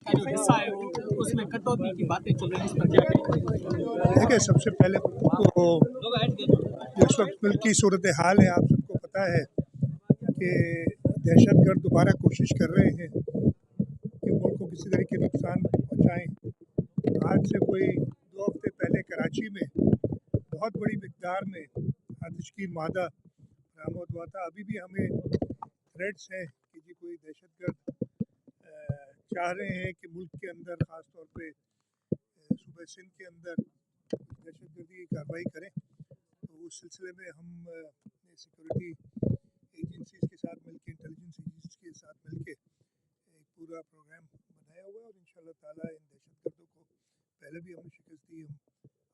کا جو حصہ ہے وہ اس میں کٹوتی کی باتیں چل رہی ہیں، اس پر کیا کہیں؟ دیکھیں، سب سے پہلے تو جس وقت ملک کی صورتحال ہے، آپ سب کو پتہ ہے کہ دہشت گرد دوبارہ کوشش کر رہے ہیں کہ ملک کو کسی طرح کے نقصان پہنچائیں۔ آج سے کوئی 2 ہفتے پہلے کراچی میں بہت بڑی مقدار میں آتش کی مادہ برآمد ہوا تھا۔ ابھی بھی ہمیں تھریٹس ہیں کہ جی کوئی دہشت گرد چاہ رہے ہیں کہ ملک کے اندر، خاص طور پہ صوبہ سندھ کے اندر دہشت گردی کی کارروائی کریں۔ تو اس سلسلے میں ہم اپنے سیکورٹی ایجنسیز کے ساتھ مل کے، انٹیلیجنس ایجنسیز کے ساتھ مل کے ایک پورا پروگرام بنایا ہوا ہے، اور انشاءاللہ تعالیٰ ان دہشت گردوں کو پہلے بھی ہم نے شکست دی، ہم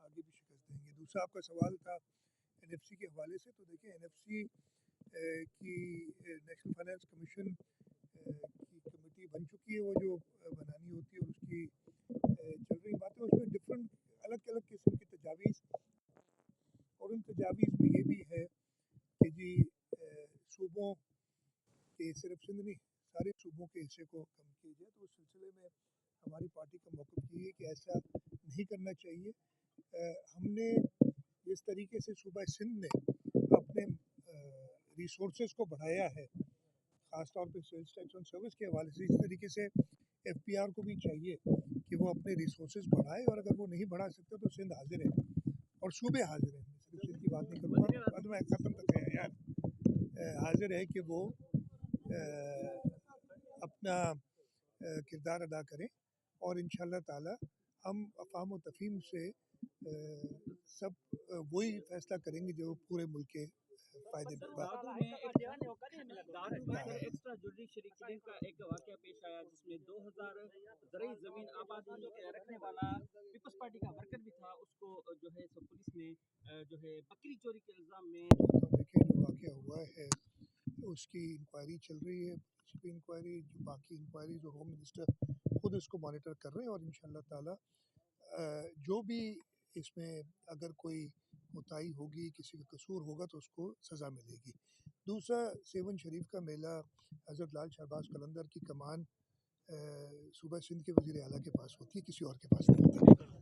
آگے بھی شکست دیں گے۔ دوسرا آپ کا سوال تھا این ایف سی کے حوالے سے، تو دیکھیں این ایف سی کی نیشنل فائنانس کمیشن کی کمیٹی بن چکی ہے، وہ جو بنانی ہوتی ہے، اور اس کی چل رہی باتیں، اس میں ڈفرینٹ الگ الگ قسم کی تجاویز، اور ان تجاویز میں یہ بھی ہے کہ جی صوبوں کے، صرف سندھ نہیں، سارے صوبوں کے حصے کو کم کیا جائے۔ تو اس سلسلے میں ہماری پارٹی کا موقف یہ ہے کہ ایسا نہیں کرنا چاہیے۔ ہم نے جس طریقے سے صوبہ سندھ نے اپنے ریسورسز کو بڑھایا ہے، خاص طور پہ سیلز ٹیکس اور سروس کے حوالے سے، اس طریقے سے ایف پی آر کو بھی چاہیے کہ وہ اپنے ریسورسز بڑھائے، اور اگر وہ نہیں بڑھا سکتے تو سندھ حاضر ہے اور صوبے حاضر ہیں، صرف سندھ کی بات نہیں کروں گا، بعد میں ختم تک ہے یار، حاضر ہے کہ وہ اپنا کردار ادا کریں، اور انشاءاللہ تعالی ہم افہام و تفہیم سے سب وہی فیصلہ کریں گے جو پورے ملک کے فائدے میں ایکسٹرا جوڈیشری کلنگ کا ایک واقعہ پیش آیا جس میں 2000 زرعی زمین آبادی رکھنے والا پیپلز پارٹی کا ورکر بھی تھا، اس کو جو ہے سو پولیس نے جو ہے بکری چوری کے الزام میں دیکھیں جو واقعہ ہوا ہے اس کی انکوائری چل رہی ہے، اس کی انکوائری، جو باقی انکوائری جو ہوم منسٹر خود اس کو مانیٹر کر رہے ہیں، اور انشاءاللہ تعالی جو بھی اس میں اگر کوئی کوتاہی ہوگی، کسی کا قصور ہوگا تو اس کو سزا ملے گی۔ دوسرا، سیون شریف کا میلہ حضرت لال شہباز قلندر کی کمان صوبہ سندھ کے وزیر اعلیٰ کے پاس ہوتی ہے، کسی اور کے پاس نہیں ہوتی۔